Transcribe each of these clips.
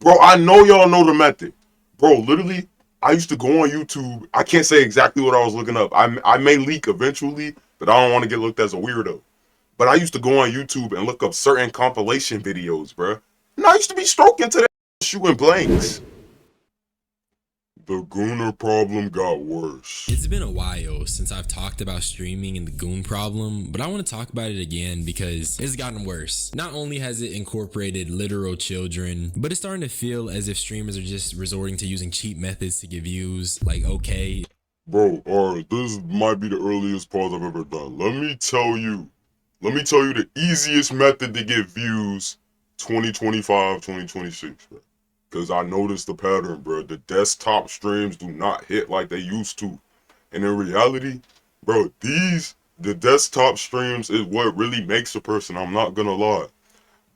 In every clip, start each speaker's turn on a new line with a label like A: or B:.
A: Bro, I know y'all know the method. Bro, literally, I used to go on YouTube. I can't say exactly what I was looking up. I may leak eventually, but I don't want to get looked as a weirdo. But I used to go on YouTube and look up certain compilation videos, bro. And I used to be stroking to that shooting blanks. The Gooner problem got worse.
B: It's been a while since I've talked about streaming and the goon problem, but I want to talk about it again because it's gotten worse. Not only has it incorporated literal children, but it's starting to feel as if streamers are just resorting to using cheap methods to get views, like okay.
A: Bro, alright, this might be the earliest pause I've ever done. Let me tell you the easiest method to get views 2025, 2026, bro. Because I noticed the pattern, bro. The desktop streams do not hit like they used to. And in reality, bro, the desktop streams is what really makes a person. I'm not gonna lie.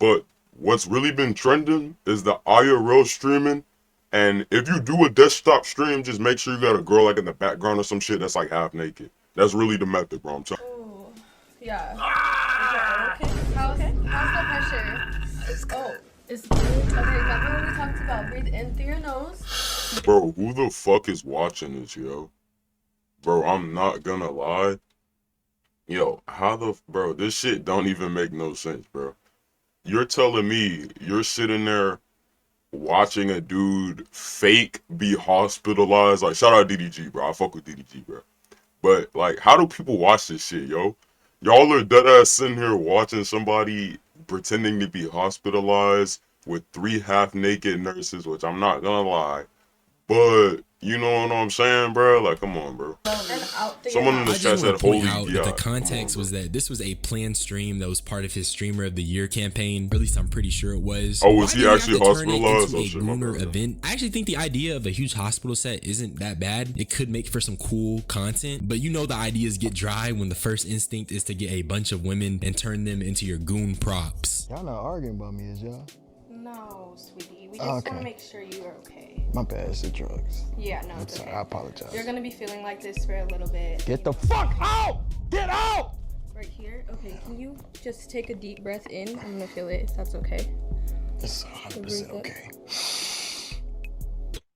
A: But what's really been trending is the IRL streaming. And if you do a desktop stream, just make sure you got a girl like in the background or some shit that's like half naked. That's really the method, bro. I'm telling you.
C: Oh, yeah. Okay. How's the pressure? Oh. It's good. Okay, remember what we talked about? Breathe in through your nose.
A: Bro, who the fuck is watching this, yo? Bro, I'm not gonna lie. Yo, bro, this shit don't even make no sense, bro. You're telling me you're sitting there watching a dude fake be hospitalized? Like, shout out DDG, bro. I fuck with DDG, bro. But, like, how do people watch this shit, yo? Y'all are dead ass sitting here watching somebody pretending to be hospitalized with 3 half-naked nurses, which I'm not gonna lie, but you know what I'm saying, bro? Like, come on, bro. Someone in the chat said, "Holy yeah."
B: The context was that this was a planned stream that was part of his Streamer of the Year campaign, or at least I'm pretty sure it was.
A: Oh, was he actually hospitalized?
B: Oh shit, Gooner event. I actually think the idea of a huge hospital set isn't that bad. It could make for some cool content, but you know the ideas get dry when the first instinct is to get a bunch of women and turn them into your goon props.
D: Y'all not arguing about me, is y'all?
C: No, sweetie. We just want to make sure you are okay.
D: My bad, it's the drugs.
C: Yeah, no, it's okay.
D: I apologize.
C: You're gonna be feeling like this for a little bit.
D: Get the fuck out! Get out!
C: Right here? Okay, can you just take a deep breath in? I'm gonna feel it, if that's okay.
D: It's 100% okay.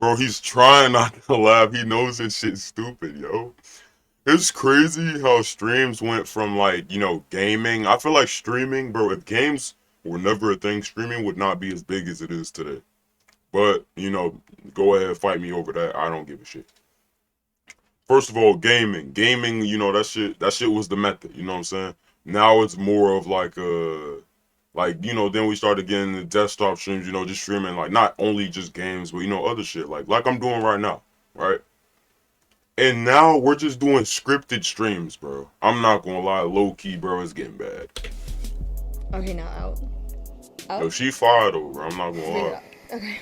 A: Bro, he's trying not to laugh. He knows this shit's stupid, yo. It's crazy how streams went from, like, you know, gaming. I feel like streaming, bro, if games were never a thing, streaming would not be as big as it is today. But, you know, go ahead, fight me over that. I don't give a shit. First of all, gaming, you know, that shit was the method, you know what I'm saying? Now it's more of like you know, then we started getting the desktop streams, you know, just streaming, like, not only just games, but, you know, other shit, like I'm doing right now, right? And now we're just doing scripted streams, bro. I'm not gonna lie, low-key, bro, it's getting bad.
C: Okay, now out.
A: Yo, she fired over, I'm not gonna lie.
C: Okay.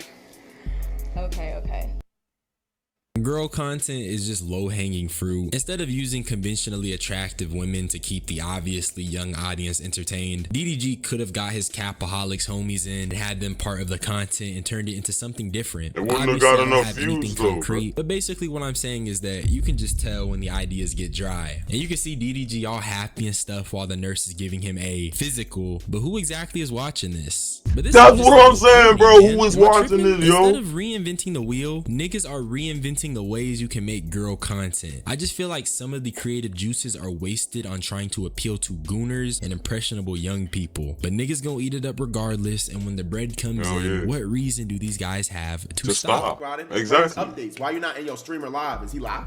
B: Girl content is just low-hanging fruit. Instead of using conventionally attractive women to keep the obviously young audience entertained, DDG could have got his Capaholics homies in and had them part of the content and turned it into something different.
A: It wouldn't have got enough views though,
B: concrete, but basically what I'm saying is that you can just tell when the ideas get dry. And you can see DDG all happy and stuff while the nurse is giving him a physical, but who exactly is watching this? But this
A: That's what I'm saying, bro. Who is watching this, yo?
B: Instead of reinventing the wheel, niggas are reinventing the ways you can make girl content. I just feel like some of the creative juices are wasted on trying to appeal to gooners and impressionable young people. But niggas gonna eat it up regardless, and when the bread comes in, what reason do these guys have to stop?
A: Exactly.
E: Updates. Why you not in your streamer live? Is he live?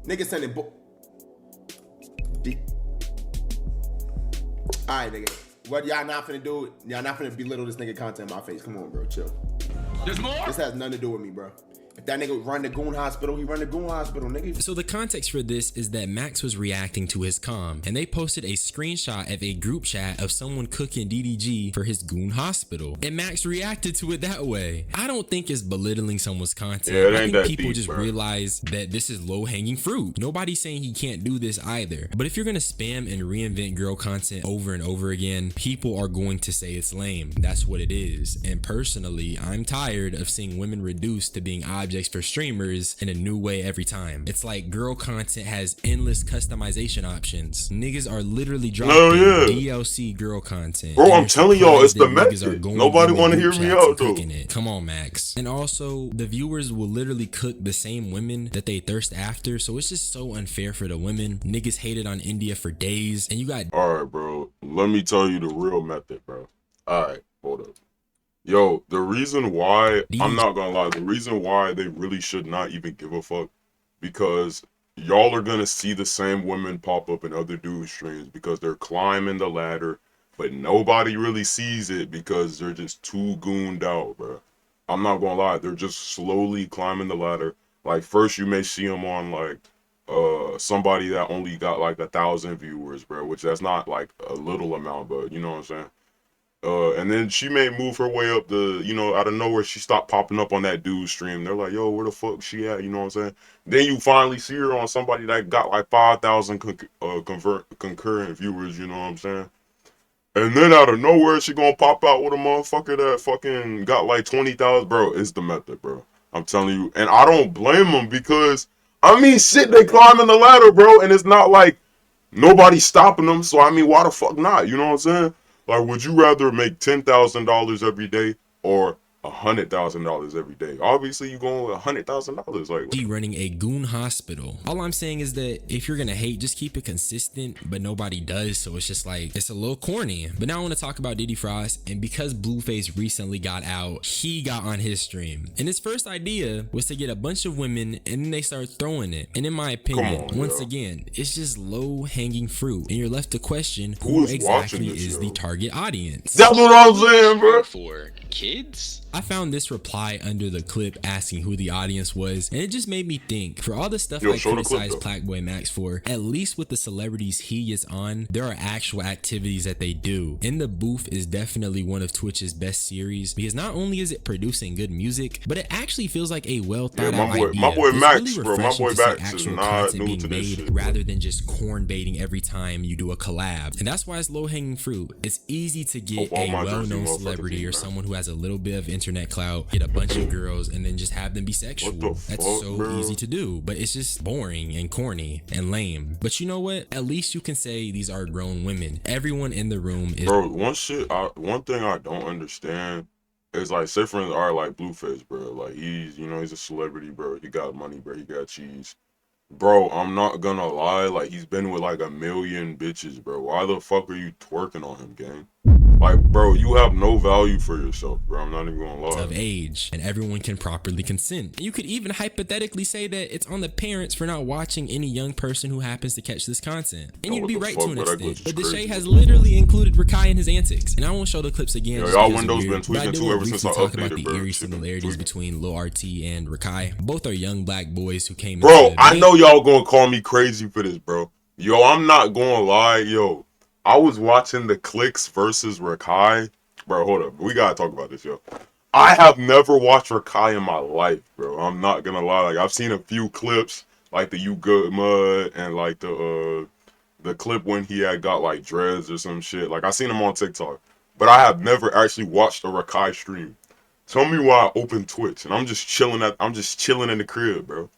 E: Niggas sending Alright, nigga. What y'all not finna do? Y'all not finna belittle this nigga content in my face. Come on, bro. Chill. There's more? This has nothing to do with me, bro. If that nigga run the goon hospital, he run the goon hospital, nigga.
B: So the context for this is that Max was reacting to his comm, and they posted a screenshot of a group chat of someone cooking DDG for his goon hospital, and Max reacted to it that way. I don't think it's belittling someone's content.
A: Yeah,
B: I think people
A: deep,
B: just
A: bro.
B: realize that this is low-hanging fruit. Nobody's saying he can't do this either. But if you're gonna spam and reinvent girl content over and over again, people are going to say it's lame. That's what it is. And personally, I'm tired of seeing women reduced to being objects objects for streamers in a new way every time. It's like girl content has endless customization options. Niggas are literally dropping DLC girl content.
A: Bro, I'm telling y'all, it's the
B: niggas are
A: method.
B: going
A: Nobody
B: in the
A: want to
B: group
A: hear me
B: chats and
A: out though.
B: cooking it. Come on, Max. And also, the viewers will literally cook the same women that they thirst after, so it's just so unfair for the women. Niggas hated on India for days, and you got...
A: Alright, bro. Let me tell you the real method, bro. Alright, hold up. Yo, the reason why, I'm not gonna lie, the reason why they really should not even give a fuck, because y'all are gonna see the same women pop up in other dudes' streams because they're climbing the ladder, but nobody really sees it because they're just too gooned out, bro. I'm not gonna lie, they're just slowly climbing the ladder. Like, first you may see them on, like, somebody that only got, like, 1,000 viewers, bro, which that's not, like, a little amount, but you know what I'm saying? And then she may move her way up the, you know, out of nowhere, she stopped popping up on that dude's stream. They're like, yo, where the fuck she at? You know what I'm saying? Then you finally see her on somebody that got like 5,000 concurrent viewers, you know what I'm saying? And then out of nowhere, she gonna pop out with a motherfucker that fucking got like 20,000. Bro, it's the method, bro. I'm telling you. And I don't blame them because, I mean, shit, they climbing the ladder, bro. And it's not like nobody's stopping them. So, I mean, why the fuck not? You know what I'm saying? Like, would you rather make $10,000 every day or $100,000 every day? Obviously, you going with $100,000. Like,
B: running a goon hospital. All I'm saying is that if you're gonna hate, just keep it consistent, but nobody does, so it's just like, it's a little corny. But now I want to talk about Diddy Frost, and because Blueface recently got out, he got on his stream, and his first idea was to get a bunch of women, and then they start throwing it. And in my opinion, once again, it's just low-hanging fruit, and you're left to question who exactly is the target audience.
A: That's what I'm saying, bro.
F: For kids?
B: I found this reply under the clip asking who the audience was, and it just made me think, for all the stuff I criticize Plaqueboy Max for, at least with the celebrities he is on, there are actual activities that they do. In the Booth is definitely one of Twitch's best series, because not only is it producing good music, but it actually feels like a well thought out idea.
A: My boy Max,
B: really
A: bro, my boy Max is not new
B: being
A: to this
B: made
A: shit,
B: rather than just corn baiting every time you do a collab. And that's why it's low hanging fruit. It's easy to get a well-known celebrity or someone who has a little bit of internet clout, get a bunch of girls, and then just have them be sexual. That's so easy to do, but it's just boring and corny and lame. But you know what? At least you can say these are grown women. Everyone in the room is...
A: Bro, one thing I don't understand is, like, say for instance, like Blueface, bro. Like, he's, you know, he's a celebrity, bro. He got money, bro. He got cheese. Bro, I'm not gonna lie, like, he's been with like 1 million bitches, bro. Why the fuck are you twerking on him, gang? Like, bro, you have no value for yourself, bro. I'm not even gonna lie.
B: Of age, and everyone can properly consent. And you could even hypothetically say that it's on the parents for not watching any young person who happens to catch this content. And you'd be right to an extent. But Deshae has literally included Rakai in his antics. And I won't show the clips again.
A: Yo, y'all Windows been tweaking too ever since I
B: talk
A: updated,
B: about the
A: bro.
B: eerie similarities between Lil RT and Rakai. Both are young black boys who came
A: Bro, I know y'all gonna call me crazy for this, bro. Yo, I'm not gonna lie, yo. I was watching the Clicks versus Rakai. Bro, hold up. We gotta talk about this, yo. I have never watched Rakai in my life, bro. I'm not gonna lie. Like, I've seen a few clips, like the You Good Mud and like the clip when he had got like dreads or some shit. Like, I seen him on TikTok, but I have never actually watched a Rakai stream. Tell me why I opened Twitch and I'm just chilling in the crib, bro.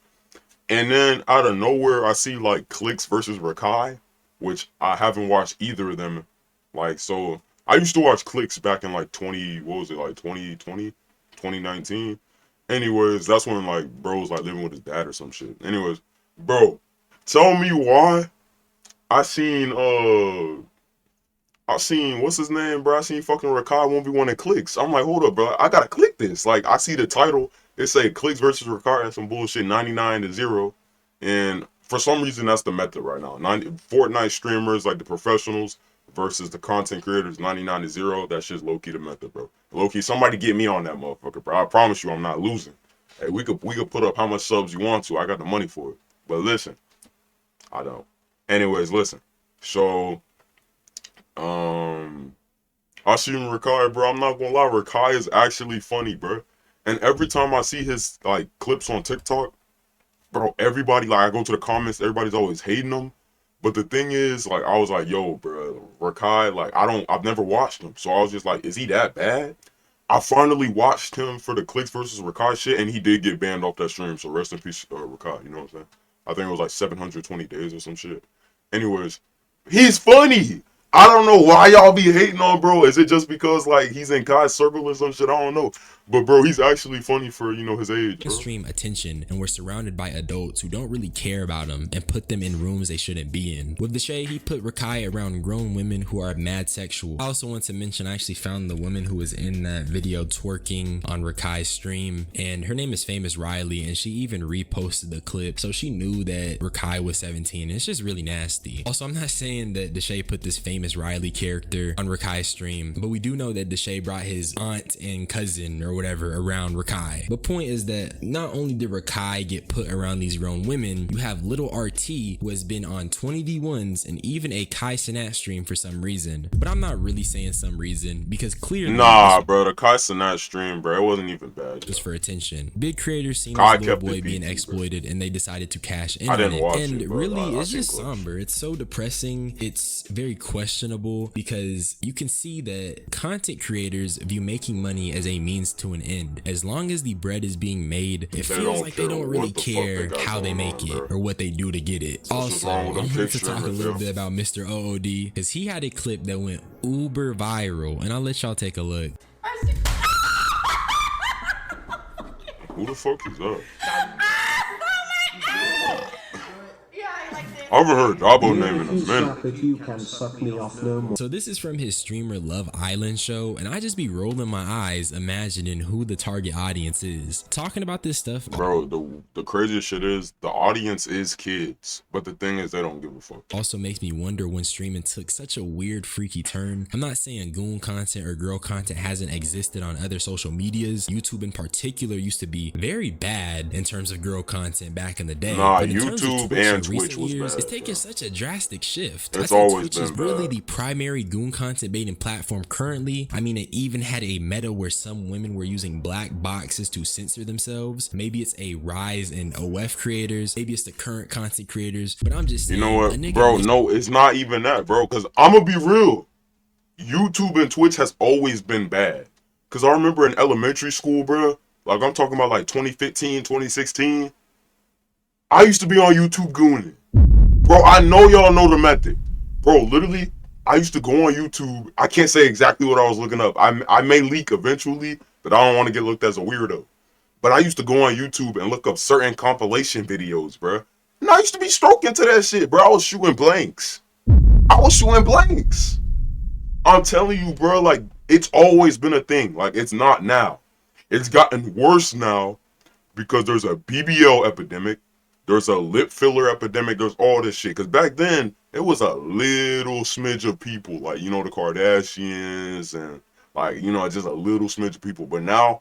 A: And then out of nowhere, I see like Clicks versus Rakai, which I haven't watched either of them. Like, so I used to watch Clicks back in like 2020, 2019. Anyways, that's when like bro was like living with his dad or some shit. Anyways, bro, tell me why I seen what's his name, bro? I seen fucking Rakai 1v1 in Clicks. I'm like, hold up, bro. I gotta click this. Like, I see the title. It say Clicks versus Rakai and some bullshit 99-0. And for some reason, that's the method right now. Fortnite streamers, like the professionals, versus the content creators, 99-0. That shit's low-key the method, bro. Low-key, somebody get me on that motherfucker, bro. I promise you I'm not losing. Hey, we could put up how much subs you want to. I got the money for it. But listen, I don't. Anyways, listen. So, I seen Rakai, bro. I'm not gonna lie. Rakai is actually funny, bro. And every time I see his, like, clips on TikTok, bro, everybody, like, I go to the comments, everybody's always hating him. But the thing is, like, I was like, yo, bro, Rakai, like, I've never watched him. So I was just like, is he that bad? I finally watched him for the Clicks versus Rakai shit, and he did get banned off that stream. So rest in peace, Rakai. You know what I'm saying? I think it was like 720 days or some shit. Anyways, he's funny. I don't know why y'all be hating on bro. Is it just because like he's in Kai's circle or some shit? I don't know. But bro, he's actually funny for, you know, his age, bro.
B: Extreme attention, and we're surrounded by adults who don't really care about him and put them in rooms they shouldn't be in. With the shade, he put Rakai around grown women who are mad sexual. I also want to mention I actually found the woman who was in that video twerking on Rakai's stream, and her name is Famous Riley, and she even reposted the clip, so she knew that Rakai was 17. It's just really nasty. Also, I'm not saying that Deshae put this Famous Riley character on Rakai's stream, but we do know that Deshae brought his aunt and cousin or whatever around Rakai. The point is that not only did Rakai get put around these grown women, you have little RT who has been on 20v1s and even a Kai Sinat stream for some reason. But I'm not really saying some reason, because clearly
A: Nah, bro, the Kai Sinat stream, bro, it wasn't even bad.
B: just for attention. Big creators seen
A: Kai
B: this little
A: kept it
B: boy being
A: PG,
B: exploited, and they decided to cash in
A: I
B: on
A: didn't
B: it.
A: watch
B: And
A: it, bro.
B: really,
A: I
B: it's just
A: seen clips.
B: somber. It's so depressing. It's very questionable, because you can see that content creators view making money as a means to an end. As long as the bread is being made, it feels
A: don't
B: like they
A: care
B: don't really
A: what the fuck they
B: care
A: got
B: how they
A: going
B: make
A: on,
B: it
A: bro.
B: or what they do to get it. Also,
A: wrong
B: I
A: with them
B: wanted to
A: pictures,
B: talk a little
A: bro?
B: bit about Mr. OOD, because he had a clip that went uber viral, and I'll let y'all take a look.
A: Who the fuck is that?
C: Yeah, I like this.
A: I haven't heard Dabo name in a minute.
F: If you can suck me off no more.
B: So this is from his streamer Love Island show, and I just be rolling my eyes imagining who the target audience is. Talking about this stuff,
A: Bro, the craziest shit is the audience is kids, but the thing is they don't give a fuck.
B: also makes me wonder when streaming took such a weird freaky turn. I'm not saying goon content or girl content hasn't existed on other social medias. YouTube in particular used to be very bad in terms of girl content back in the day.
A: Nah,
B: But in terms of
A: YouTube
B: Twitch
A: and
B: in
A: Twitch
B: recent
A: was
B: years,
A: bad,
B: it's taken
A: bro.
B: such a drastic shift.
A: It's
B: I think
A: always
B: Twitch is
A: been
B: really
A: bad.
B: the primary goon content baiting platform currently. I mean, it even had a meta where some women were using black boxes to censor themselves. Maybe it's a rise in OF creators, maybe it's the current content creators, but I'm just saying,
A: You know what,
B: a nigga
A: bro?
B: was-
A: No, it's not even that, bro. Cause I'ma be real. YouTube and Twitch has always been bad. Cause I remember in elementary school, bro. Like I'm talking about like 2015, 2016. I used to be on YouTube gooning. Bro, I know y'all know the method. Bro, literally, I used to go on YouTube. I can't say exactly what I was looking up. I may leak eventually, but I don't want to get looked as a weirdo. But I used to go on YouTube and look up certain compilation videos, bro. And I used to be stroking to that shit, bro. I was shooting blanks. I'm telling you, bro, like, it's always been a thing. Like, it's not now. It's gotten worse now because there's a BBL epidemic. There's a lip filler epidemic. There's all this shit. Because back then, it was a little smidge of people. Like, you know, the Kardashians and, like, you know, just a little smidge of people. But now,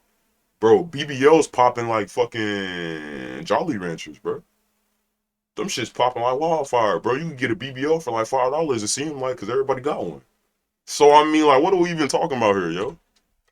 A: bro, BBL's popping like fucking Jolly Ranchers, bro. Them shit's popping like wildfire, bro. You can get a BBL for like $5, it seems like, because everybody got one. So, I mean, like, what are we even talking about here, yo?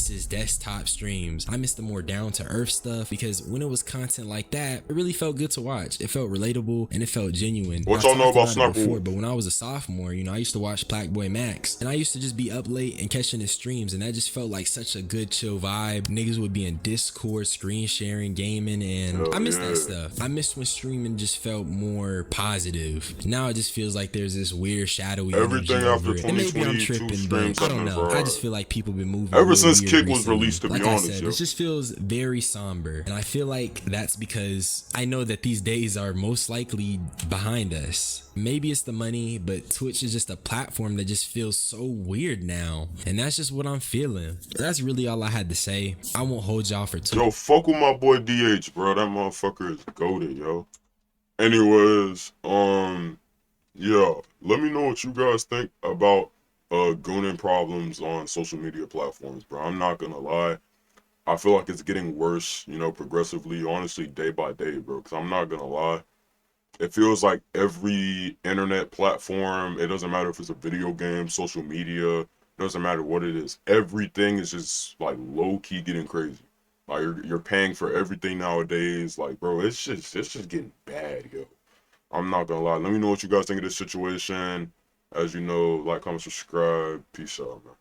B: His desktop streams. I miss the more down to earth stuff, because when it was content like that, it really felt good to watch. It felt relatable and it felt genuine.
A: What
B: I
A: y'all know
B: talked
A: about
B: it
A: Sniper
B: before,
A: Wolf?
B: but when I was a sophomore, you know, I used to watch Blackboy Max, and I used to just be up late and catching his streams, and that just felt like such a good chill vibe. Niggas would be in Discord, screen sharing, gaming, and
A: Hell
B: I miss
A: yeah.
B: that stuff. I miss when streaming just felt more positive. Now it just feels like there's this weird shadowy
A: Everything
B: energy
A: after
B: over it. And maybe I'm
A: 2022
B: tripping,
A: streams
B: but I
A: have
B: don't
A: been
B: know. I
A: fried.
B: just feel like people been moving
A: Ever
B: real
A: since
B: weird
A: Kick was
B: recently.
A: released, to be
B: Like I
A: honest,
B: said,
A: yo.
B: it just feels very somber, and I feel like that's because I know that these days are most likely behind us. Maybe it's the money, but Twitch is just a platform that just feels so weird now, and that's just what I'm feeling. That's really all I had to say. I won't hold y'all for too.
A: Yo, fuck with my boy DH, bro. That motherfucker is goated, yo. Anyways, yeah. Let me know what you guys think about gooning problems on social media platforms, bro. I'm not gonna lie. I feel like it's getting worse, you know, progressively, honestly, day by day, bro. Because I'm not gonna lie. It feels like every internet platform, it doesn't matter if it's a video game, social media, it doesn't matter what it is. Everything is just like low key getting crazy. Like you're paying for everything nowadays. Like, bro, it's just getting bad, yo. I'm not gonna lie. Let me know what you guys think of this situation. As you know, like, comment, subscribe. Peace out, man.